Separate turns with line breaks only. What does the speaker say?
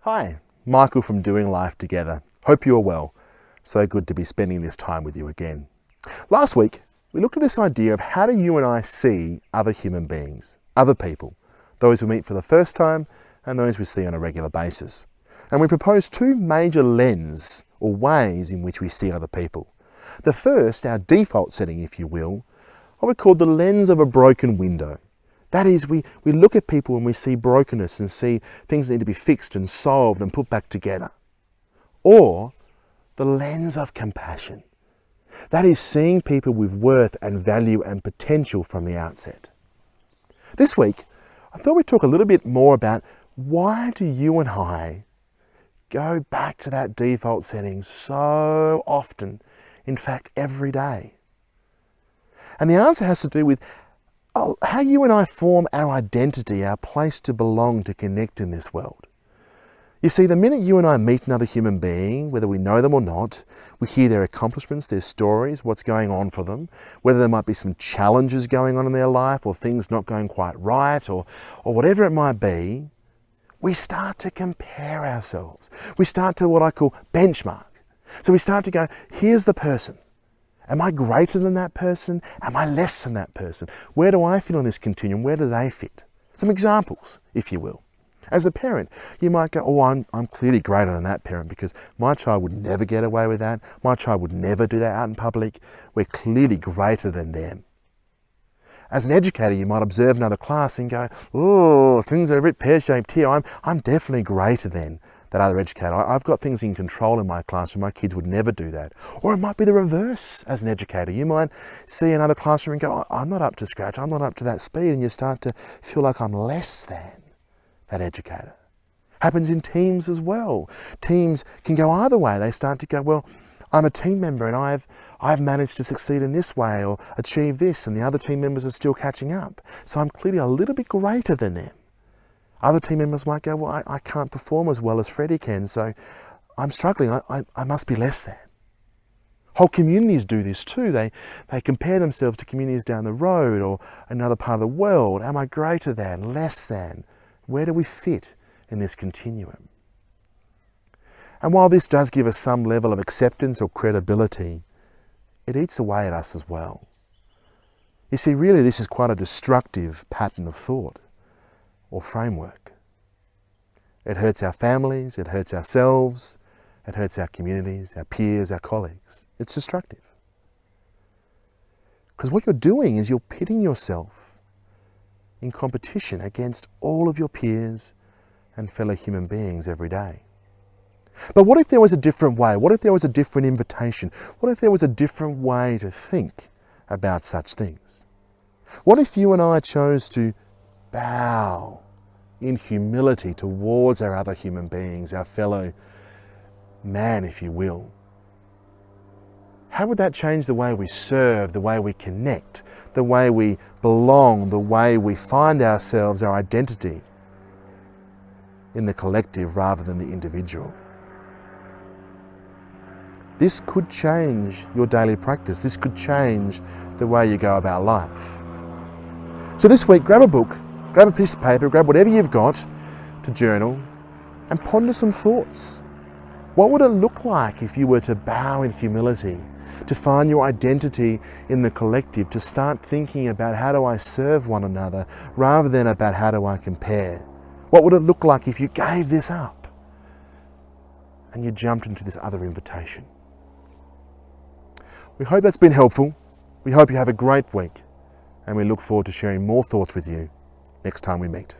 Hi, Michael from Doing Life Together. Hope you are well. So good to be spending this time with you again. Last week, we looked at this idea of how do you and I see other human beings, other people, those we meet for the first time and those we see on a regular basis. And we proposed two major lenses or ways in which we see other people. The first, our default setting, if you will, what we call the lens of a broken window. That is, we look at people and we see brokenness and see things that need to be fixed and solved and put back together. Or the lens of compassion. That is, seeing people with worth and value and potential from the outset. This week, I thought we'd talk a little bit more about why do you and I go back to that default setting so often, in fact, every day. And the answer has to do with how you and I form our identity, our place to belong, to connect in this world. You see, the minute you and I meet another human being, whether we know them or not, we hear their accomplishments, their stories, what's going on for them, whether there might be some challenges going on in their life or things not going quite right or whatever it might be, we start to compare ourselves. We start to what I call benchmark. So we start to go, here's the person. Am I greater than that person? Am I less than that person? Where do I fit on this continuum? Where do they fit? Some examples, if you will. As a parent, you might go, oh, I'm clearly greater than that parent because my child would never get away with that. My child would never do that out in public. We're clearly greater than them. As an educator, you might observe another class and go, oh, things are a bit pear-shaped here. I'm definitely greater than that other educator. I've got things in control in my classroom. My kids would never do that. Or it might be the reverse as an educator. You might see another classroom and go, I'm not up to scratch. I'm not up to that speed. And you start to feel like I'm less than that educator. Happens in teams as well. Teams can go either way. They start to go, well, I'm a team member and I've managed to succeed in this way or achieve this, and the other team members are still catching up. So I'm clearly a little bit greater than them. Other team members might go, well, I can't perform as well as Freddie can, so I'm struggling. I must be less than. Whole communities do this too. They compare themselves to communities down the road or another part of the world. Am I greater than, less than? Where do we fit in this continuum? And while this does give us some level of acceptance or credibility, it eats away at us as well. You see, really this is quite a destructive pattern of thought or framework. It hurts our families, it hurts ourselves, it hurts our communities, our peers, our colleagues. It's destructive. Because what you're doing is you're pitting yourself in competition against all of your peers and fellow human beings every day. But what if there was a different way? What if there was a different invitation? What if there was a different way to think about such things? What if you and I chose to bow in humility towards our other human beings, our fellow man, if you will? How would that change the way we serve, the way we connect, the way we belong, the way we find ourselves, our identity in the collective rather than the individual? This could change your daily practice. This could change the way you go about life. So this week, grab a book, grab a piece of paper, grab whatever you've got to journal and ponder some thoughts. What would it look like if you were to bow in humility, to find your identity in the collective, to start thinking about how do I serve one another rather than about how do I compare? What would it look like if you gave this up and you jumped into this other invitation? We hope that's been helpful. We hope you have a great week, and we look forward to sharing more thoughts with you next time we meet.